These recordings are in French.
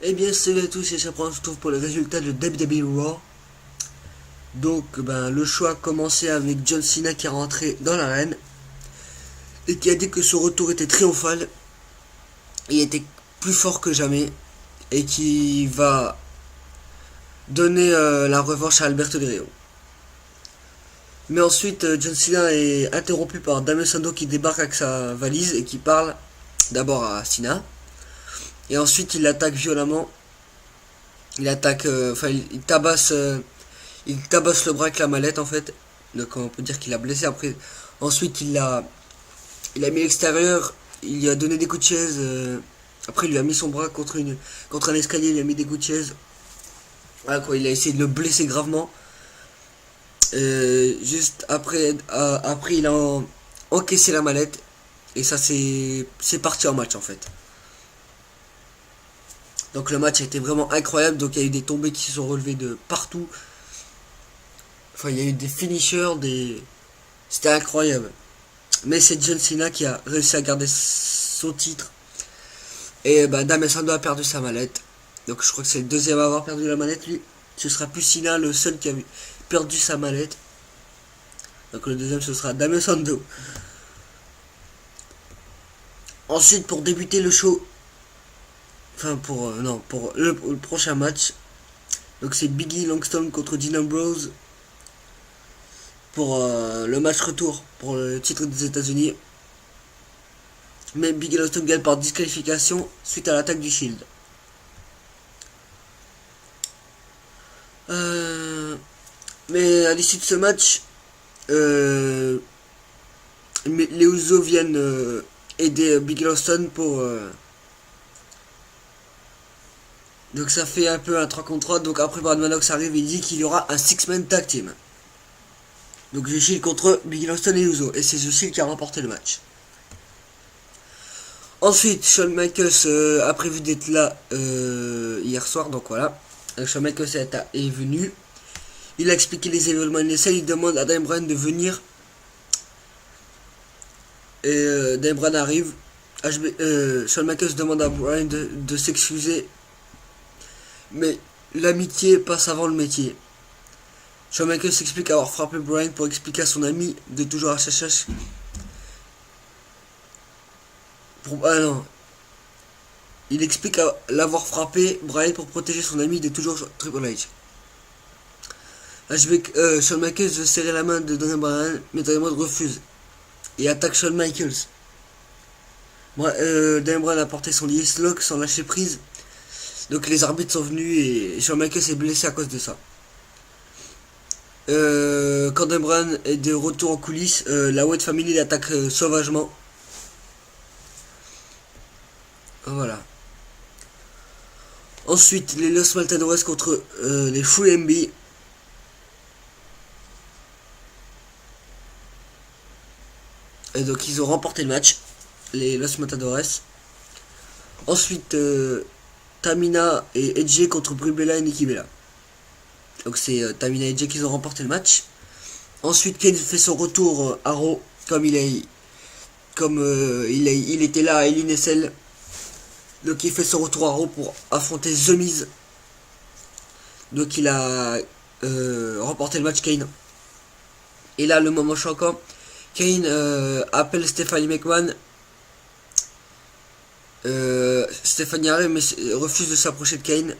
Eh bien, salut à tous, et on se retrouve pour le résultat de WWE Raw. Donc, le show a commencé avec John Cena qui est rentré dans l'arène et qui a dit que son retour était triomphal. Il était plus fort que jamais et qui va donner la revanche à Alberto Del Rio. Mais ensuite, John Cena est interrompu par Damian Sandow qui débarque avec sa valise et qui parle d'abord à Cena. Et ensuite, il l'attaque violemment. Il attaque, il tabasse le bras avec la mallette en fait. Donc on peut dire qu'il a blessé. Après, ensuite il a mis l'extérieur. Il lui a donné des coups de chaise. Après, il lui a mis son bras contre un escalier. Il lui a mis des coups de chaise. Voilà quoi. Il a essayé de le blesser gravement. Juste après, il a encaissé la mallette. Et ça, c'est parti en match en fait. Donc le match a été vraiment incroyable. Donc il y a eu des tombées qui se sont relevées de partout. Enfin, il y a eu des finishers. C'était incroyable. Mais c'est John Cena qui a réussi à garder son titre. Et Damian Sandow a perdu sa mallette. Donc je crois que c'est le deuxième à avoir perdu la mallette, lui. Ce sera plus Cena le seul qui a perdu sa mallette. Donc le deuxième ce sera Damian Sandow. Ensuite pour débuter le show. Enfin pour non pour le prochain match. Donc c'est Biggie Langston contre Dean Ambrose. Pour le match retour pour le titre des États-Unis. Mais Biggie Langston gagne par disqualification suite à l'attaque du Shield. Mais à l'issue de ce match, les Usos viennent aider Biggie Langston pour. Donc ça fait un peu un 3 contre 3. Donc après Brad Manox arrive et il dit qu'il y aura un 6-man tag team. Donc The Shield contre Biggie Langston et Uso. Et c'est The Shield qui a remporté le match. Ensuite, Shawn Michaels a prévu d'être là hier soir. Donc voilà. Shawn Michaels est venu. Il a expliqué les événements initiaux. Il demande à Daniel Bryan de venir. Et Daniel Bryan arrive. Shawn Michaels demande à Bryan de s'excuser. Mais l'amitié passe avant le métier. Shawn Michaels s'explique avoir frappé Bryan pour expliquer à son ami de toujours HHH. Ah non. Il explique à l'avoir frappé Bryan pour protéger son ami de toujours Triple H. Shawn Michaels veut serrer la main de Daniel Bryan, mais Daniel Bryan refuse et attaque Shawn Michaels. Daniel Bryan a porté son Yes Lock sans lâcher prise. Donc les arbitres sont venus et Shawn Michaels est blessé à cause de ça. Quand Daniel Bryan est de retour en coulisses, la Wyatt Family l'attaque sauvagement. Voilà. Ensuite, les Los Matadores contre les Full MB. Et donc ils ont remporté le match, les Los Matadores. Ensuite, Tamina et Edge contre Brie Bella et Nikki Bella. Donc c'est Tamina et Edge qui ont remporté le match. Ensuite, Kane fait son retour à Raw comme il était là à Hell in a Cell. Donc il fait son retour à Raw pour affronter The Miz. Donc il a remporté le match Kane. Et là le moment choquant, Kane appelle Stephanie McMahon. Stephanie arrive mais refuse de s'approcher de Kane.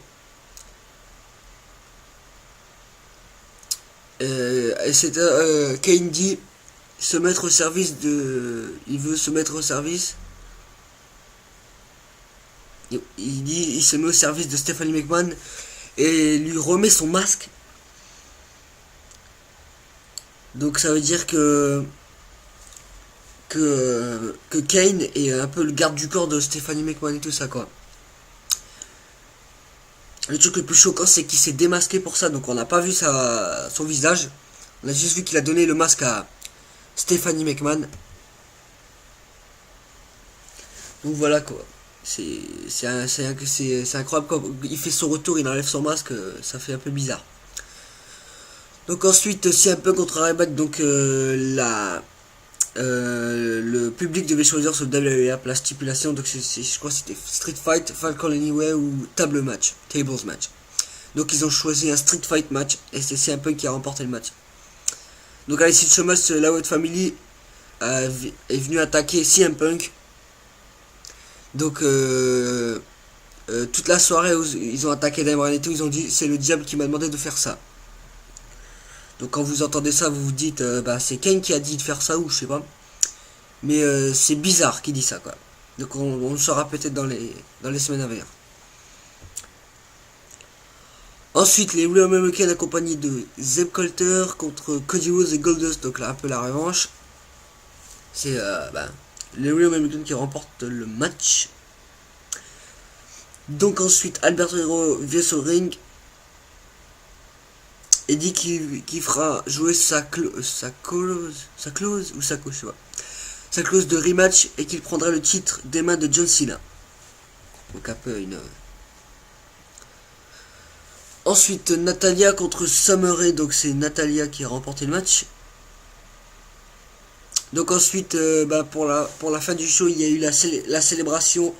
Et c'est Kane dit se mettre au service de. Il veut se mettre au service. Il se met au service de Stephanie McMahon et lui remet son masque. Donc ça veut dire que Kane est un peu le garde du corps de Stephanie McMahon et tout ça quoi. Le truc le plus choquant c'est qu'il s'est démasqué pour ça, donc on n'a pas vu son visage. On a juste vu qu'il a donné le masque à Stephanie McMahon. Donc voilà quoi. C'est incroyable quand il fait son retour, il enlève son masque, ça fait un peu bizarre. Donc ensuite CM Punk contre Ryback, donc le public devait choisir sur WWF la stipulation, donc je crois que c'était Street Fight, Falcon Anywhere ou tables match. Donc ils ont choisi un Street Fight match et c'est CM Punk qui a remporté le match. Donc à l'issue de ce match, la Wyatt Family est venu attaquer CM Punk. Donc toute la soirée ils ont attaqué Daniel Bryan et tout, ils ont dit c'est le diable qui m'a demandé de faire ça. Donc quand vous entendez ça, vous vous dites bah c'est Kane qui a dit de faire ça ou je sais pas. Mais c'est bizarre qu'il dit ça quoi. Donc on le saura peut-être dans les semaines à venir. Ensuite les Real Americans accompagnés de Zeb Colter contre Cody Rhodes et Goldust. Donc là un peu la revanche. C'est les Real Americans qui remportent le match. Donc ensuite Alberto Hero vient sur le ring et dit qu'il fera jouer sa clause de rematch et qu'il prendra le titre des mains de John Cena. Donc un peu une... Ensuite Natalia contre Summer Rae, donc c'est Natalia qui a remporté le match. Donc ensuite pour la fin du show, il y a eu la célébration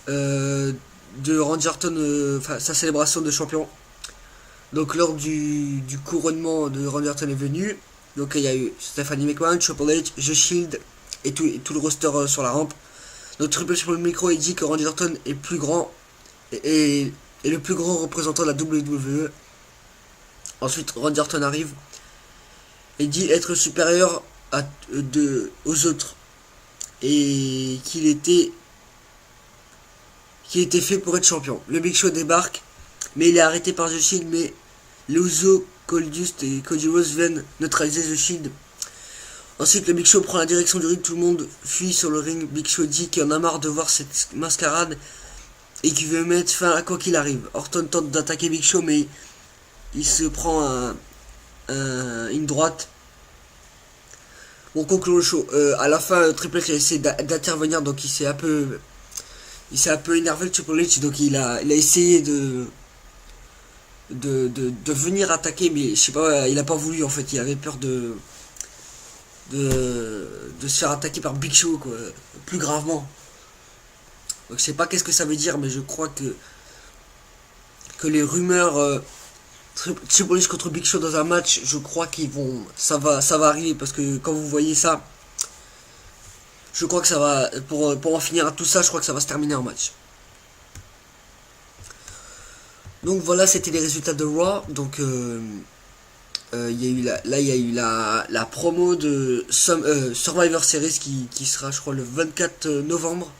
de Randy Orton, sa célébration de champion. Donc lors du couronnement de Randy Orton est venu. Donc il y a eu Stephanie McMahon, Triple H, The Shield et tout le roster sur la rampe. Donc Triple H pour le micro il dit que Randy Orton est plus grand et le plus grand représentant de la WWE. Ensuite Randy Orton arrive et dit être supérieur aux autres et qu'il était fait pour être champion. Le Big Show débarque, mais il est arrêté par The Shield, mais Luzo, Goldust et Cody Rhodes viennent neutraliser The Shield. Ensuite le Big Show prend la direction du ring, tout le monde fuit sur le ring. Big Show dit qu'il en a marre de voir cette mascarade et qu'il veut mettre fin à quoi qu'il arrive. Orton tente d'attaquer Big Show, mais il se prend une droite. On conclut le show. À la fin, Triple H a essayé d'intervenir, donc il s'est un peu énervé le Triple H, donc il a essayé de venir attaquer, mais je sais pas, il a pas voulu en fait, il avait peur de se faire attaquer par Big Show quoi, plus gravement. Donc je sais pas qu'est-ce que ça veut dire, mais je crois que les rumeurs Triple H contre Big Show dans un match, je crois ça va arriver, parce que quand vous voyez ça, je crois que ça va, pour en finir à tout ça, je crois que ça va se terminer en match. Donc voilà, c'était les résultats de Raw. Donc il y a eu la promo de Survivor Series qui sera, je crois, le 24 novembre.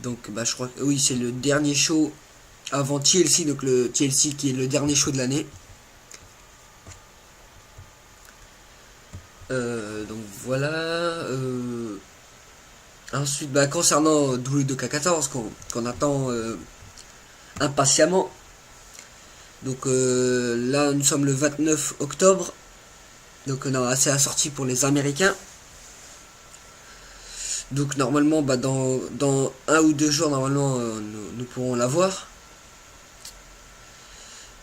Donc je crois que oui, c'est le dernier show avant TLC, donc le TLC qui est le dernier show de l'année. Donc voilà. Ensuite, concernant WWE2K14 qu'on attend impatiemment. Donc là, nous sommes le 29 octobre. Donc c'est la sortie pour les Américains. Donc normalement, dans 1 ou 2 jours, normalement, nous pourrons l'avoir.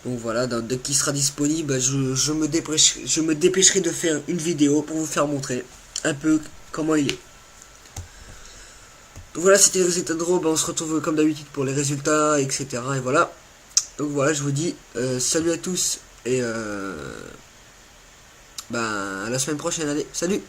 Donc voilà, dès qu'il sera disponible, je me dépêcherai de faire une vidéo pour vous faire montrer un peu comment il est. Donc voilà, c'était les résultats de Raw. On se retrouve comme d'habitude pour les résultats, etc. Et voilà. Donc voilà, je vous dis salut à tous et à la semaine prochaine. Allez, salut!